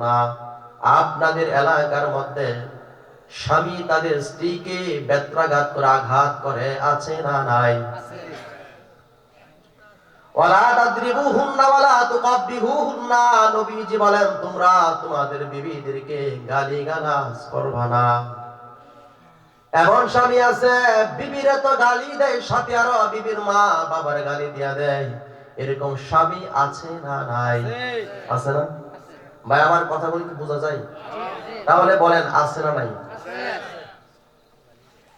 না। আপনাদের এলাকার মধ্যে স্বামী তাদের স্ত্রীকে বেত্রাঘাত করে আঘাত করে আছে না নাই? ওয়ালা তাদরিবুহুন্না ওয়ালা তুকাব্বিহুন্না, নবীজি বলেন তোমরা তোমাদের বিবিদেরকে গালিগালাজ করবা না। এমন স্বামী আছে বিবিরে তো গালি দেয়, সাথে আরো বিবির মা বাবার গালি দিয়া দেয়। এরকম স্বামী আছে না নাই? আছে না ভাই? আমার কথাগুলি কি বোঝা যায়? তাহলে বলেন আছে না নাই?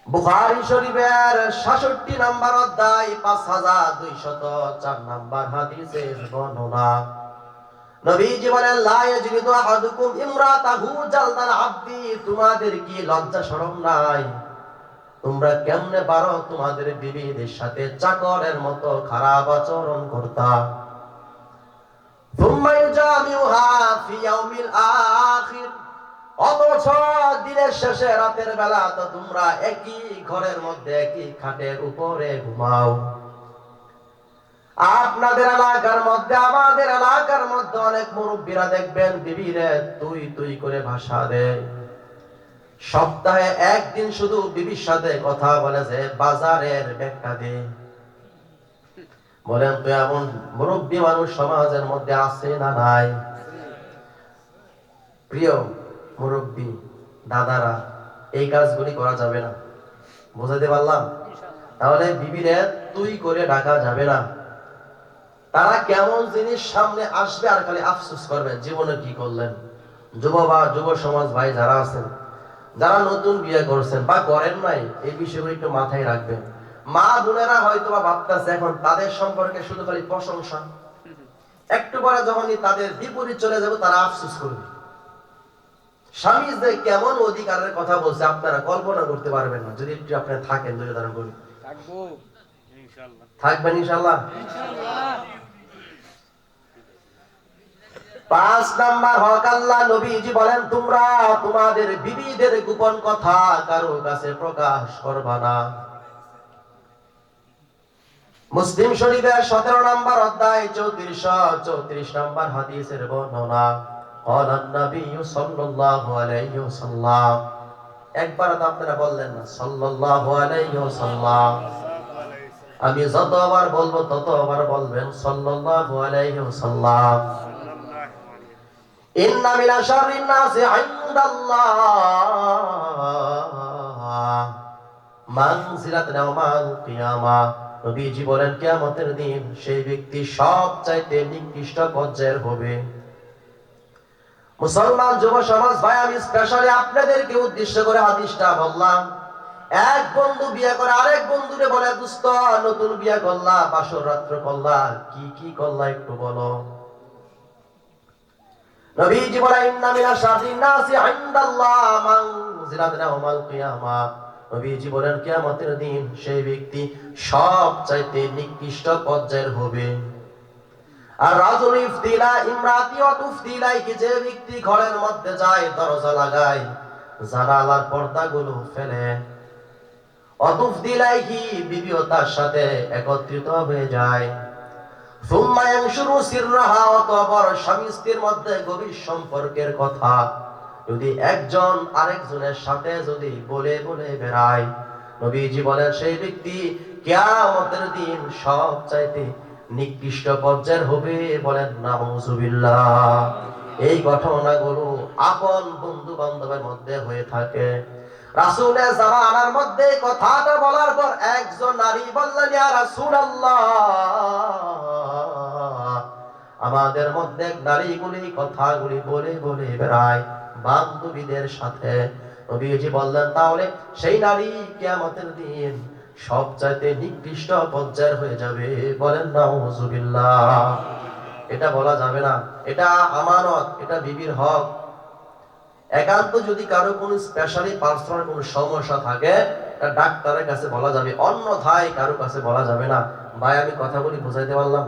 বুখারী শরীফের 66 নম্বর অধ্যায় 5204 নম্বর হাদিসের বর্ণনা। নবীজি বলেন লা ইয়াজলিদু আহাদুকুম ইমরাতাহু জালদাল আবদি, তোমাদের কি লজ্জা শরম নাই? তোমরা কেমনে পারো তোমাদের বিবিদের সাথে চাকরের মতো খারাপ আচরণ করতা? সুম্মা ইউজামিউহা ফি ইয়াউমিল আখির, অথচ দিনের শেষে রাতের বেলা তো তোমরা একই ঘরের মধ্যে একই খাটের উপরে ঘুমাও। আপনাদের এলাকার মধ্যে আমাদের এলাকার মধ্যে অনেক মুরব্বীরা দেখবেন বিবিরে তুই তুই করে ভাষা দেয়। সপ্তাহে একদিন শুধু বিবির সাথে কথা বলে যে বাজারের ব্যাখ্যা দে। বলেন তো এমন মুরব্বী মানুষ সমাজের মধ্যে আছে না নাই? প্রিয় মুরব্বী দাদারা, এই কাজগুলি করা যাবে না। বুঝাতে পারলাম? তাহলে বিবিরে তুই করে ডাকা যাবে না। তারা কেমন জিনিস সামনে আসবে আর খালি আফসোস করবে জীবনে কি করলেন। যুব সমাজ ভাই যারা আছেন, যারা নতুন বিয়ে করছেন বা করেন নাই, এই বিষয়গুলো একটু মাথায় রাখবেন। মা বোনেরা হয়তো বা ভাবতেছে এখন তাদের সম্পর্কে শুধু খালি প্রশংসা, একটু পরে যখনই তাদের বিপরীত চলে যাবে তারা আফসোস করবে। স্বামী যে কেমন অধিকারের কথা বলছে আপনারা কল্পনা করতে পারবেন না। যদি একটু আপনারা থাকেন, যদি ধারণ করি থাকবেন ইনশাআল্লাহ। 5 নাম্বার হক আল্লাহ নবীজি বলেন তোমরা তোমাদের বিবিদের গোপন কথা কারো কাছে প্রকাশ করবা না। মুসলিম শরীফের 17 নাম্বার অধ্যায় 3434 নাম্বার হাদিসের বর্ণনা। ক্বালান নবী সাল্লাল্লাহু আলাইহি ওয়াসাল্লাম, একবার তো আপনারা বললেন না সাল্লাল্লাহু আলাইহি ওয়াসাল্লাম? আমি যতবার বলবো ততবার বলবেন সাল্লাল্লাহু আলাইহি ওয়াসাল্লাম। ইন্না মিনা শাররিন নাসি ইনদাল্লাহ মানজিলাতান ইয়াউমাল কিয়ামাহ, নবীজি বলেন কিয়ামতের দিন সেই ব্যক্তি সবচাইতে নিকৃষ্ট পর্যায়ের হবে। মুসলমান যুব সমাজ ভাই, আমি স্পেশালি আপনাদেরকে উদ্দেশ্য করে হাদিসটা বললাম। এক বন্ধু বিয়ে করে আরেক বন্ধুরে বলে দোস্ত নতুন বিয়ে করলা, বাসর রাত্র করলা, কি কি করলা একটু বলো। নবীজি বলেন ইন্না মিনা শাররিন নাসি ইনদাল্লাহ মানজিলাতান ইয়াউমাল কিয়ামাহ, নবীজি বলেন কিয়ামতের দিন সেই ব্যক্তি সবচাইতে নিকৃষ্ট পর্যায়ের হবে। আর রাজুল ইফতিলা ইমরাতি ওয়া তুফতিলাই, কি যে ব্যক্তি ঘরের মধ্যে যায় দরজা লাগায় জানালার পর্দাগুলো ফেলে, অতুফতিলাই কি বিবিও তার সাথে একত্রিত হয়ে যায়। সুম্মা ইয়ানশুরু সিররাহা, অতঃপর স্বামী স্ত্রীর মধ্যে গভীর সম্পর্কের কথা যদি একজন আরেকজনের সাথে যদি বলে বলে বেড়ায়, নবীজি বলেন সেই ব্যক্তি কিয়ামতের দিন সবচাইতে নিকৃষ্ট পর্যায়ের হবে। বলেন নাউজুবিল্লাহ। এই ঘটনাগুলো আপন বন্ধু বান্ধবের মধ্যে হয়ে থাকে। রাসূলের জামানার মধ্যে কথাটা বলার পর একজন নারী বললেন ইয়া রাসূলুল্লাহ, আমাদের মধ্যে নারীগুলি কথাগুলি বলে বলে বেড়ায় বান্ধবীদের সাথে। নবীজি বললেন তাহলে সেই নারী কিয়ামতের দিন সবচাইতে নিকৃষ্ট পর্যায়ের হয়ে যাবে। বলেন নাউজুবিল্লাহ। এটা বলা যাবে না, এটা আমানত, এটা বিবির হক। একান্ত যদি কারো কোনো স্পেশালি পার্সোনাল কোনো সমস্যা থাকে এটা ডাক্তারের কাছে বলা যাবে, অন্যথায় কারো কাছে বলা যাবে না। ভাই আমি কথাগুলি বুঝাইতে পারলাম?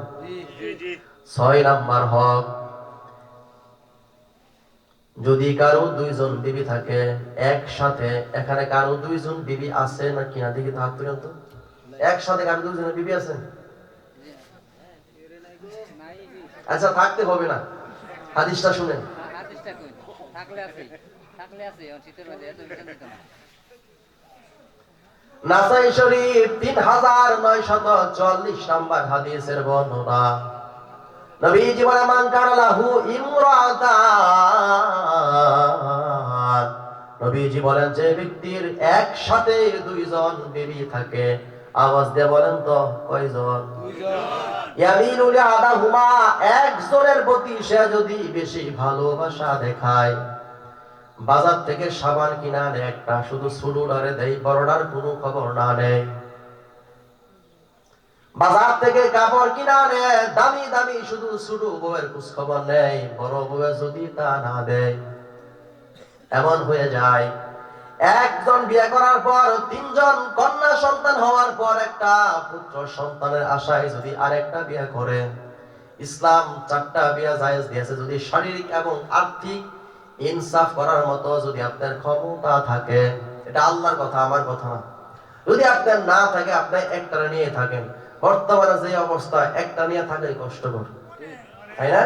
6 নাম্বার হক, যদি কারো দুইজন বিবি থাকে একসাথে, এখানে কারো দুইজন বিবি আছে না কিনা দেখি তো হাত তুলেন তো। একসাথে কারো দুইজনের বিবি আছে? আচ্ছা থাকতে হবে না, হাদিসটা শুনেন। নাসাই শরীফ 3944 নম্বর হাদিসের বর্ণনা। নবীজি বলেন মান কানা লাহু ইমরাতান, নবীজি বলেন যে ব্যক্তির একসাথে দুইজন বিবি থাকে, আওয়াজ দিয়ে বলেন তো কয়জন? ইয়ামিলু লিআদাহুমা, একজনের প্রতি সে যদি বেশি ভালোবাসা দেখায়, বাজার থেকে সাবান কিনা আনে একটা, শুধু সুডুডারে দেয়, বড়ডার কোনো খবর না নেয়। বাজার থেকে কাপড় কিনা আনে দামি দামি, শুধু সুডু বউয়ের খোঁজ খবর নেই, বড় বউয়ের যদি তা না দেয়। এমন হয়ে যায় একজন বিয়ে করার পর 3 জন কন্যা সন্তান হওয়ার পর একটা পুত্র সন্তানের আশায় যদি আরেকটা বিয়ে করে। ইসলাম 4টা বিয়ে জায়েজ দিয়েছে, যদি শারীরিক এবং আর্থিক ইনসাফ করার মতো যদি আপনার ক্ষমতা থাকে। এটা আল্লাহর কথা, আমার কথা না। যদি আপনার না থাকে, আপনি একটা নিয়ে থাকেন। বর্তমানে যে অবস্থা, একটা নিয়ে থাকলে কষ্টকর, তাই না?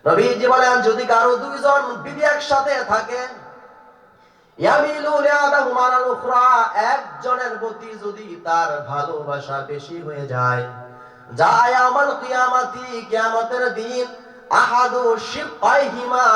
নবীজি বলেন যদি কারো 2 জন বিবি একসাথে থাকে, ইয়ামিলু লিআদাহুমা আলাল উখরা, একজনের প্রতি যদি তার ভালোবাসা বেশি হয়ে যায়, জায়ামাল কিয়ামতি, কিয়ামতের দিন, আহাদু শিকাইহিমা,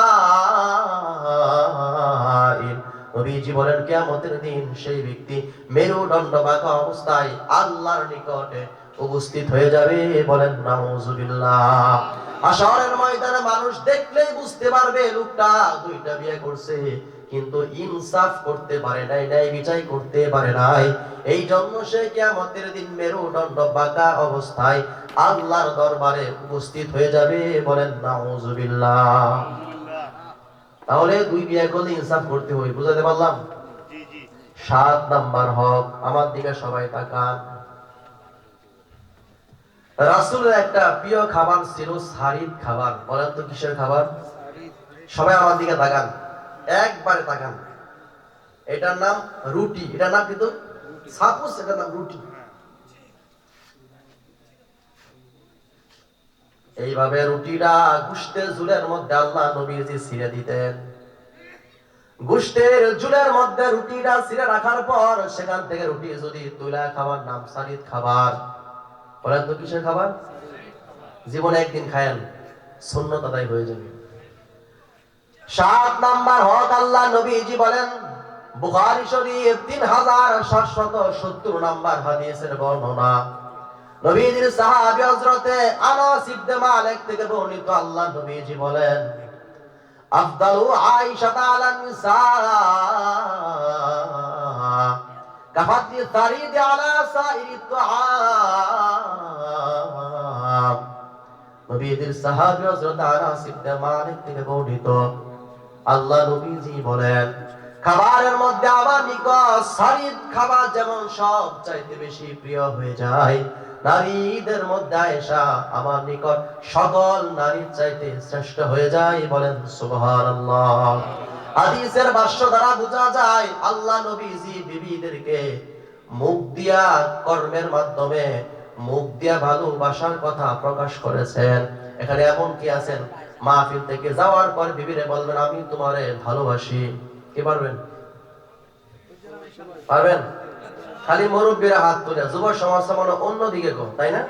নবীজি বলেন কিয়ামতের দিন সেই ব্যক্তি মেরুদণ্ড বাঁকা অবস্থায় আল্লাহর নিকটে উপস্থিত হয়ে যাবে। বলেন নাউজুবিল্লাহ। হাশরের ময়দানে মানুষ দেখলেই বুঝতে পারবে লোকটা 2টা বিয়ে করছে, কিন্তু ইনসাফ করতে পারে নাই, ন্যায় বিচার করতে পারে নাই। এই জন্য সে কিয়ামতের দিন মেরুদণ্ড বাঁকা অবস্থায় আল্লাহর দরবারে উপস্থিত হয়ে যাবে। বলেন নাউজুবিল্লাহ। তাহলে 2 বিয়ে করলে ইনসাফ করতে হয়, বুঝাতে পারলাম? 7 নাম্বার হক, আমার দিকে সবাই তাকান। রাসূলের একটা প্রিয় খাবার ছিল সারিদ খাবার। বলেন তো কিসের খাবার? সবাই আমার দিকে তাকান, একবারে তাকান। এটার নাম রুটি, এটার নাম কিন্তু সাপোজ, এটার নাম রুটি। এইভাবে রুটিটা গোশতের ঝুলের মধ্যে আল্লাহ নবীজি ছিঁড়ে দিতেন। গোশতের ঝুলের মধ্যে রুটিটা ছিঁড়ে রাখার পর সেখান থেকে রুটি যদি তুলা খাবার নাম সারিদ খাবার। বলেন তো কিসের খাবার? জীবনে একদিন খায়েন, সুন্নাত আদায় হয়ে যাবে। 7 নাম্বার হক, আল্লাহ নবীজি বলেন, বুখারী শরীফ 3770 নাম্বার হাদিসের বর্ণনা। নবীজির সাহাবী হযরতে আনাস ইবনে মালিক থেকে বর্ণিত, আল্লাহ নবীজি বলেন, আফদালু আয়েশা আলান নিসা কাফাতি সারিদ আলা সাইরি তুআম। নবীজির সাহাবী হযরত আনাস ইবনে মালিক থেকে বর্ণিত, আল্লাহ নবীজি বলেন, খাবারের মধ্যে আমার নিকট সারিদ খাবার যেমন সবচাইতে বেশি প্রিয় হয়ে যায়, নারীদের মধ্যে আয়েশা আমার নিকট সকল নারীর চাইতে শ্রেষ্ঠ হয়ে যায়। বলেন সুবহানাল্লাহ। হাদিসের ভাষ্য দ্বারা বোঝা যায় আল্লাহ নবীজি বিবিদেরকে মুখ দিয়া, কর্মের মাধ্যমে মুখ দিয়া ভালোবাসার কথা প্রকাশ করেছেন। এখানে এমন কি আছেন মাহফিল থেকে যাওয়ার পর বিবিরে বলবেন আমি তোমারে ভালোবাসি? কি পারবেন? পারবেন? খালি মুরব্বীরা হাত তুলে, যুব সমাজ মানে অন্যদিকে গো, তাই না?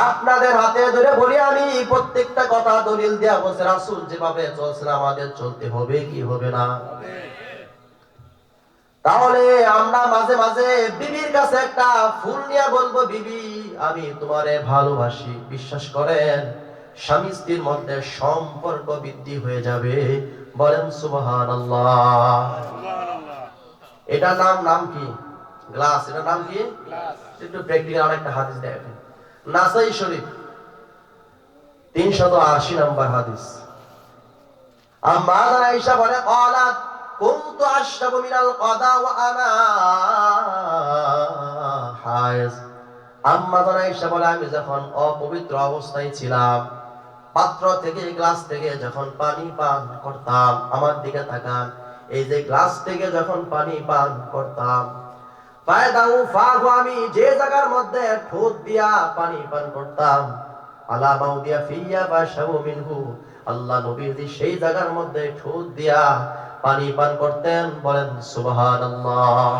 আপনাদের হাতে ধরে বলি আমি, প্রত্যেকটা কথা দলিল দেয়া বলছে, রাসূল যেভাবে চলছেন আমাদের চলতে হবে কি হবে না? তাহলে আমরা মাঝে মাঝে বিবির কাছে একটা ফুল নিয়ে বলবো, বিবি আমি তোমারে ভালোবাসি। বিশ্বাস করেন স্বামী স্ত্রীর মধ্যে সম্পর্ক বৃদ্ধি হয়ে যাবে। বলেন সুবহানাল্লাহ। এটা নাম কি? গ্লাস। এটা নাম কি? একটু প্র্যাকটিক্যাল আরেকটা হাদিস দেখেন, নাসাই শরীফ 380 নম্বর হাদিস। আম্মা আয়েশা বলে, قالت كنت اشرب من القضاء وانا حائض। আম্মা আয়েশা বলে আমি যখন অপবিত্র অবস্থায় ছিলাম, পাত্র থেকে, গ্লাস থেকে যখন পানি পান করতাম, আমার দিকে তাকান, এই যে গ্লাস থেকে যখন পানি পান করতাম, ফায়দাউ ফাহু, আমি যে জায়গার মধ্যে ঠোঁট দিয়া পানি পান করতাম, আলা মাউদিয়া ফিয়া বাশাউ মিনহু, আল্লাহ নবীজি সেই জায়গার মধ্যে ঠোঁট দিয়া পানি পান করতেন, বলেন সুবহানাল্লাহ।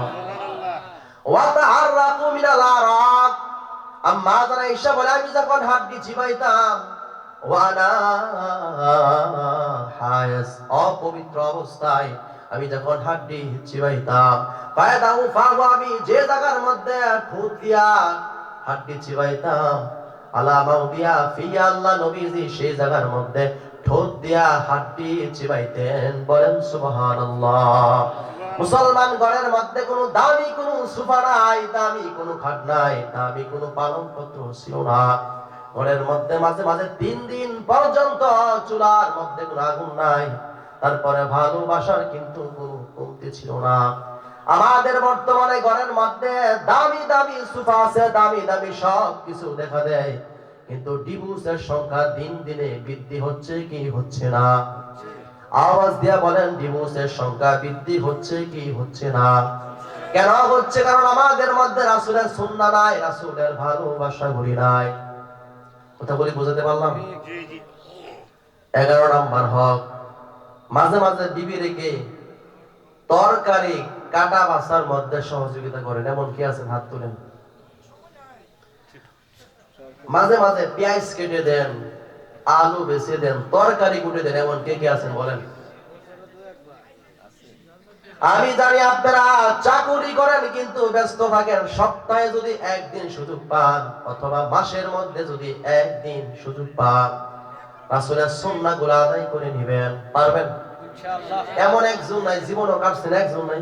ওয়া তাহাররাকু মিনাল আরাক, আম্মা যারা ঈশা বলে আমি যখন হাড্ডি চিবাইতাম, ওয়ানা হায়াস, অপবিত্র অবস্থায় আমি যখন হাড্ডি চিবাইতাম, ফায়দাউ ফাহু, আমি যে জায়গার মধ্যে ঠোঁট দিয়া হাড্ডি চিবাইতাম, আলা মাউদিয়া ফিয়া, আল্লাহ নবীজি সেই জায়গার মধ্যে ঠোঁট দিয়া হাড্ডি চিবাইতেন, বলেন সুবহানাল্লাহ। মুসলমান ঘরের মধ্যে কোনো দামি কোনো সোফা নাই, দামি কোনো খাট নাই, দামি কোনো পালনপত্র ছিল না। ঘরের মধ্যে মাঝে মাঝে 3 দিন পর্যন্ত চুলার মধ্যে কোনো আগুন নাই। তারপরে ভালোবাসার কিন্তু কোনো কমতি ছিল না। আমাদের বর্তমানে ঘরের মধ্যে দামি দামি সোফা আছে, দামি দামি সব কিছু দেখা দেয়, কিন্তু ডিভোর্সের সংখ্যা দিন দিনে বৃদ্ধি হচ্ছে কি হচ্ছে না? আওয়াজ দিয়া বলেন, ডিভোর্সের সংখ্যা বৃদ্ধি হচ্ছে কি হচ্ছে না? কেন হচ্ছে? কারণ আমাদের মধ্যে রাসূলের সুন্নাহ নাই, রাসূলের ভালোবাসা গুলি নাই। কথা বলি বুঝাতে পারলাম? 11 নাম্বার হক, মাঝে মাঝে বিবি রেখে তরকারি কাটা বাছার মধ্যে সহযোগিতা করেন, এমন কি আছেন? হাত তুলেন। মাঝে মাঝে পেঁয়াজ কেটে দেন, আলু বেছে দেন, তরকারি কুটে দেন, এমন কে কে আছেন বলেন? আমি জানি আপনারা চাকুরি করেন কিন্তু ব্যস্ত থাকেন, সপ্তাহে যদি একদিন সুযোগ পান অথবা মাসের মধ্যে যদি একদিন সুযোগ পান, রাসূলের সুন্নাহগুলো আদায় করে নেবেন, পারবেন ইনশাআল্লাহ। এমন একজন নাই জীবনও কাটছেন, একজন নাই,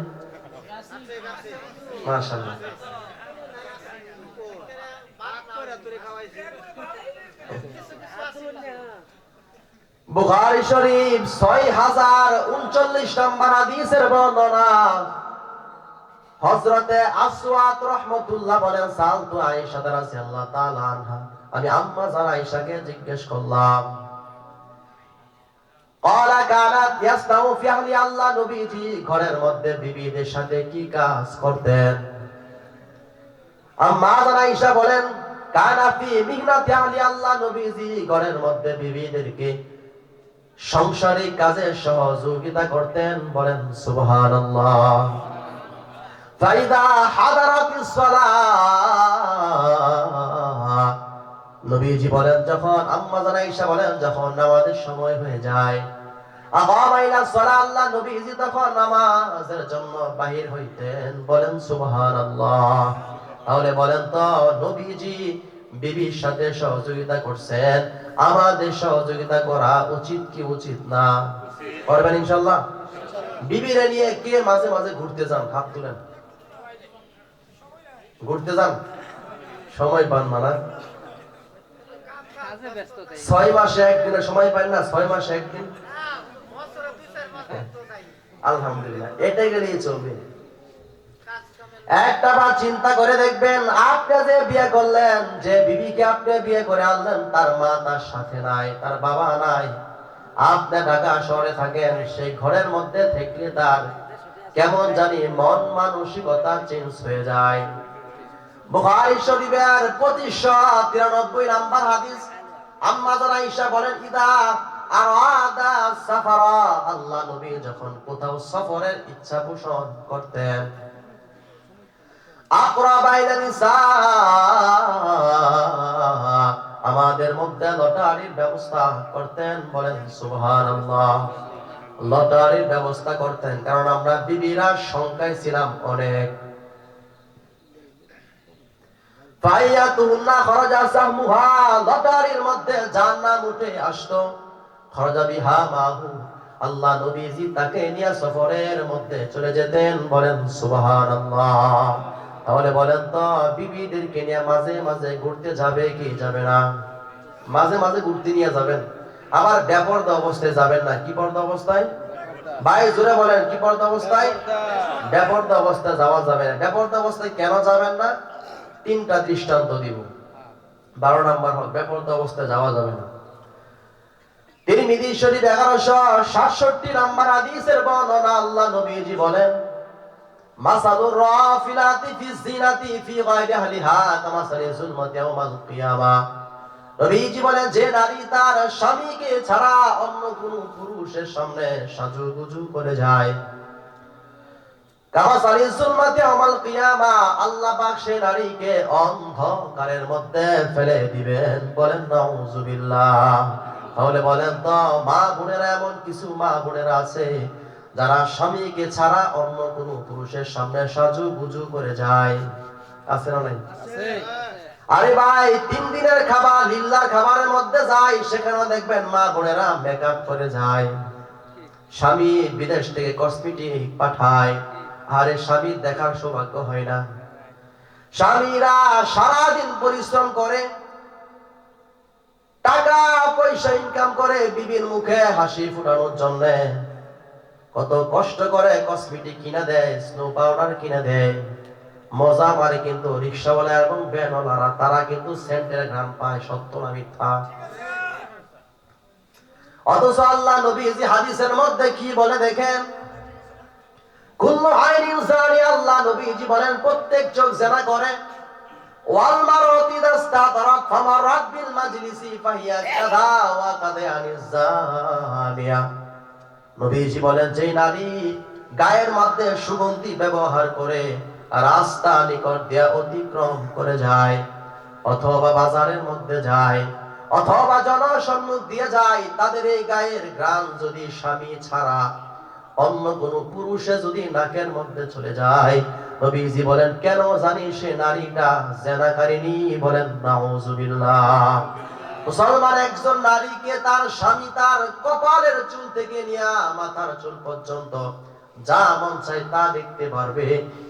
মাশাআল্লাহ। বুখারী শরীফ 6039 নম্বর হাদিসের বর্ণনা, হযরতে আসওয়াদ রাহমাতুল্লাহ বলেন, সালতু আয়েশা রাদিয়াল্লাহু তাআলা আনহা, আমি আম্মা জান আয়েশাকে জিজ্ঞেস করলাম, ক্বালা কানাত ইয়াসনাউ ফি আহলি, আল্লাহ নবীজি ঘরের মধ্যে বিবিদের সাথে কি কাজ করতেন? আম্মা জান আয়েশা বলেন, কানা ফি মিহনাতি আহলি, আল্লাহ নবীজি ঘরের মধ্যে বিবিদেরকে সংসারিক কাজে সহযোগিতা করতেন, বলেন সুবহানাল্লাহ। ফাইদা হাদারাতিস সালাহ, নবীজি বলেন যখন, আম্মা জান আয়েশা বলেন যখন নামাজের সময় হয়ে যায়, আকামা ইলা সালাহ, আল্লাহ নবীজি তখন নামাজের জন্য বাহির হইতেন, বলেন সুবহানাল্লাহ। তাহলে বলেন তো, নবীজি বিবির সাথে সহযোগিতা করছেন, আমাদের সহযোগিতা করা উচিত কি উচিত না? করবেন ইনশাআল্লাহ। বিবিরে নিয়ে কে মাঝে মাঝে ঘুরতে যান? হাত তুলেন। ঘুরতে যান? সময় পান না? 6 মাসে একদিনের সময় পান না? 6 মাসে একদিন, আলহামদুলিল্লাহ, এটাই গেলেই চলবে। একটা বার চিন্তা করে দেখবেন, আপনি যে বিয়ে করলেন, যে বিবিকে আপনি বিয়ে করে আনলেন, তার মা তার সাথে নাই, তার বাবা নাই, আপনি ঢাকা শহরে থাকেন, সেই ঘরের মধ্যে থেকে তার কেমন জানি মন মানসিকতা চেঞ্জ হয়ে যায়। বুখারী শরীফের 2593 নাম্বার হাদিস, আম্মা জান আয়েশা বলেন, ইদা আরাদা সাফারা, আল্লাহ নবী যখন কোথাও সফরের ইচ্ছা পোষণ করতেন, আকরাবাইনা নিসা, আমাদের মধ্যে লটারির ব্যবস্থা করতেন, বলেন সুবহানাল্লাহ। লটারির ব্যবস্থা করতেন, কারণ আমরা বিবিরা সংখ্যায় ছিলাম অনেক। ফাইয়াতুন্না খরাজা সাহমুহা, লটারির মধ্যে যার নাম উঠে আসতো, খরাজা বিহা মাহু, আল্লাহ নবীজি তাকে নিয়ে সফরের মধ্যে চলে যেতেন, বলেন সুবহানাল্লাহ। তাহলে বলেন তো, বিবিদেরকে নিয়ে মাঝে মাঝে ঘুরতে যাবে কি যাবে না? মাঝে মাঝে ঘুরতে নিয়ে যাবেন, আবার বেপরদা অবস্থায় যাবেন না। কি পর্দা অবস্থায়? ভাই জোরে বলেন, কি পর্দা অবস্থায়? বেপরদা অবস্থায় যাওয়া যাবে না। বেপরদা অবস্থায় কেন যাবেন না? 3টা দৃষ্টান্ত দিব। 12 নাম্বার হল, বেপরদা অবস্থায় যাওয়া যাবে না। তিরমিজি শরীফ 1167 নাম্বার হাদিসের বর্ণনা, আল্লাহ নবীজি বলেন, মাসালুর রাফিলাতি ফি জিনাতি ফি গায়রি আহলিহা কামাসালি যুলমাতি ইয়াউমাল কিয়ামা, নবীজি বলেন যে নারী তার স্বামীকে ছাড়া অন্য কোনো পুরুষের সামনে সাজুগুজু করে যায়, কামাসালি সুন্নাতি আমাল কিয়ামা, আল্লাহ পাক সে নারীকে অন্ধকারের মধ্যে ফেলে দিবেন। বলেন নাউজুবিল্লাহ। তাহলে বলেন তো মা বোনেরা, এমন কিছু মা বোনেরা আছে যারা স্বামীকে ছাড়া অন্য কোনো পুরুষের সামনে সাজুগুজু করে যায়, আছে না নাই? আরে ভাই, 3 দিনের খাবার লিল্লাহর খাবারের মধ্যে যায়, সেখানে দেখবেন মা বোনেরা মেকআপ করে যায়। স্বামী বিদেশ থেকে কসমেটিক পাঠায়, আরে স্বামীর দেখার সৌভাগ্য হয় না। স্বামীরা সারাদিন পরিশ্রম করে, টাকা পয়সা ইনকাম করে বিবির মুখে হাসি ফুটানোর জন্য কত কষ্ট করে কসমেটিক কিনা দেয়, স্নো পাউডার কিনা দেয়, মজা মারে। কিন্তু রিকশাওয়ালা এবং ভ্যানওয়ালারা তারা কিন্তু সেন্টের ঘ্রাণ পায়। সত্য না মিথ্যা? অথচ আল্লাহ নবীজি হাদিসের মধ্যে কি বলে দেখেন, কুল্লু আইনিন জানিয়া, আল্লাহ নবীজি বলেন প্রত্যেক চোখ জিনা করে। ওয়াল মারাতি দাস্তাতারাত ফামারাত বিল মাজলিসি ফাহিয়া কাযা ওয়া কাযা আনিজ জানিয়া। নবীজি বলেন যে নারী গায়ের মধ্যে সুগন্ধি ব্যবহার করে রাস্তা নিকট দিয়ে অতিক্রম করে যায়, অথবা বাজারের মধ্যে যায়, অথবা জনসম্মুখ দিয়ে যায়, তাদের এই গায়ের ঘ্রাণ যদি স্বামী ছাড়া অন্য কোন পুরুষে যদি নাকের মধ্যে চলে যায়, নবীজি বলেন কেন জানি সে নারীটা জিনাকারিনী। বলেন নাউজুবিল্লাহ। মুসলমান একজন নারীকে তার স্বামী তার কপালের চুল থেকে নিয়ে মাথার চুল পর্যন্ত যা মন চাই তা দেখতে পারবে।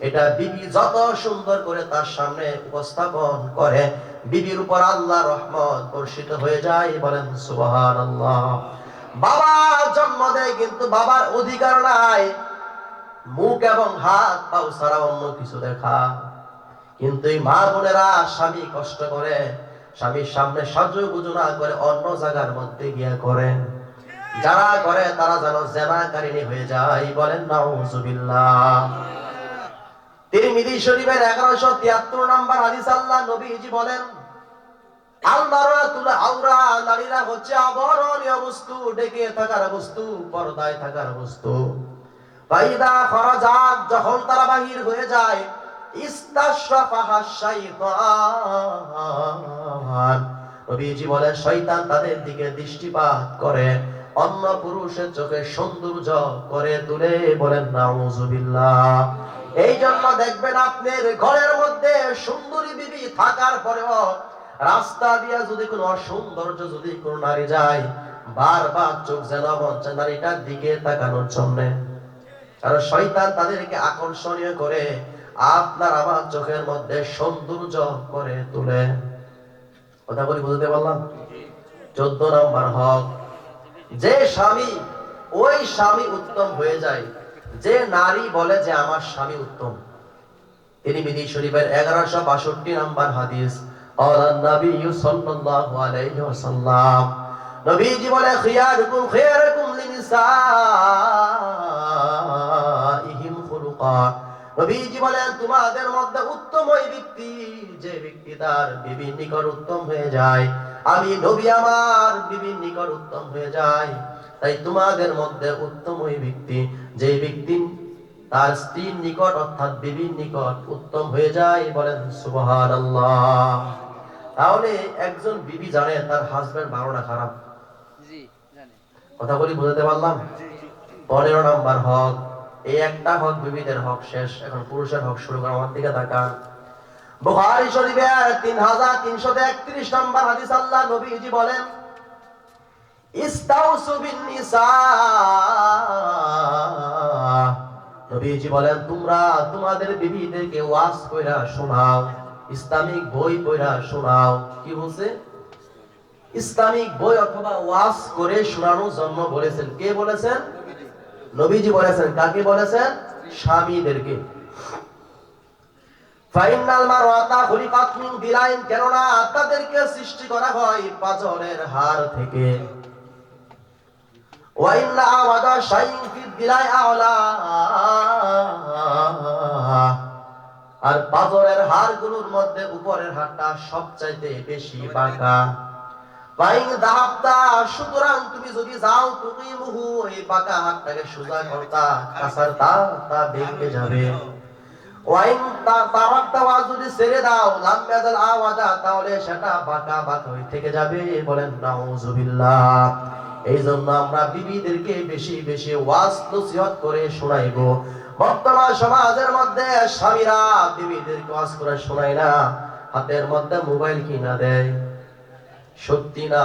এটা বিবি যত সুন্দর করে তার সামনে উপস্থাপন করে, বিবির উপর আল্লাহর রহমত বর্ষিত হয়ে যায়। বলেন সুবহানাল্লাহ। বাবা জন্ম দেয় কিন্তু বাবার অধিকার নাই মুখ এবং হাত পাও ছাড়া অন্য কিছু দেখা। কিন্তু এই মা বোনেরা স্বামী কষ্ট করে, স্বামীর সামনে সাজুগুজু না করে অন্য জায়গার মধ্যে গিয়া করে, যারা করে তারা যেন জিনাকারিনী হয়ে যায়। বলেন নাউজুবিল্লাহ। তিরমিজি শরীফের 1173 নম্বর হাদিস, আল্লাহ নবীজি বলেন আল মারাতুল আওরা, নারীরা হচ্ছে আবরণীয় বস্তু, ঢেকে থাকার বস্তু, পর্দায় থাকার বস্তু। ফাইদা খরাজাত, যখন তারা বাহির হয়ে যায়, ইস্তাশরাফাহা শাইতান, নবীজি বলেন শয়তান তাদের দিকে দৃষ্টিপাত করে, অন্য পুরুষের চোখে সৌন্দর্য করে তুলে। বলেন নাউজুবিল্লাহ। এই জন্য দেখবেন আপনার ঘরের মধ্যে সুন্দরী বিবি থাকার পরেও রাস্তা দিয়া যদি কোনো অসৌন্দর্য যদি কোনো নারী যায়, বারবার চোখ যেন মন চায় নারীটার দিকে তাকানোর জন্য। কারণ শয়তান তাদেরকে আকর্ষণীয় করে আপনার আমার চোখের মধ্যে সৌন্দর্য করে তুলে। কথা বলি, বুঝতে পারলাম? 14 নম্বর হক, যে স্বামী, ওই স্বামী উত্তম হয়ে যায় যে নারী বলে যে আমার স্বামী উত্তম। তিরমিজি শরীফের 1162 নম্বর হাদিস, আল্লাহর নবী সাল্লাল্লাহু আলাইহি ওয়াসাল্লাম, নবীজি বলে খিয়ারুকুম খিয়ারুকুম লিনিসাইহিম খুলুকা। নবীজি বলেন তোমাদের মধ্যে উত্তম ওই ব্যক্তি যে ব্যক্তি তার বিবির নিকট উত্তম হয়ে যায়। আমি নবী আমার বিবির নিকট উত্তম হয়ে যায়। তাই তোমাদের মধ্যে উত্তম ওই ব্যক্তি যে ব্যক্তি তার স্ত্রীর নিকট অর্থাৎ বিবির নিকট উত্তম হয়ে যায়। বলেন সুবহানাল্লাহ। তাহলে একজন বিবি জানে তার হাজবেন্ড ভালো না খারাপ? জি জানে। কথা বলি, বুঝতে পারলাম? 15 নম্বর হক, এই একটা হক বিবিদের হক শেষ, এখন পুরুষের হক শুরু করা। আমার দিকে তাকান। বুখারী শরীফের 3331 নম্বর হাদিস, আল্লাহ নবীজি বলেন ইস্তাউসু বিন নিসা, নবীজি বলেন তোমরা তোমাদের বিবিদেরকে ওয়াজ কইরা শোনাও, ইসলামিক বই পড়া শোনাও। কি বলছে? ইসলামিক বই অথবা ওয়াজ করে শোনানোর জন্য বলেছেন। কে বলেছেন? নবীজি বলেছেন। কাকে বলেছেন? স্বামীদেরকে। ফাইনাল মারওয়াতা খুলিকাত মিন দিলাইন, কেননা তাদেরকে সৃষ্টি করা হয় পাঁজরের হাড় থেকে। ওয়া ইন্না আওয়াদা শাইইন ফিদ দিলাই আওলা, আর পাঁজরের হাড়গুলোর মধ্যে উপরের হাড়টা সবচাইতে বেশি বাঁকা। বাইন দাহাবতা, সুতরাং তুমি যদি যাও তুকিমুহু, এই বাঁকা হাতটাকে সোজা করতা, কাসারতা, তা ভেঙে যাবে। ওয়াইন তারাকতা, যদি ছেড়ে দাও, লাম ইয়াদাল আওয়াজা, তাহলে সেটা বাঁকা বাঁকা হয়ে থেকে যাবে। বলেন নাউজুবিল্লাহ। এই জন্য আমরা বিবিদেরকে বেশি বেশি ওয়াজ নসিহত করে শোনাইবো। বর্তমান সমাজের মধ্যে স্বামীরা বিবিদেরকে ওয়াজ করে শোনায় না, হাতের মধ্যে মোবাইল কিনা দেয়। সত্যি না?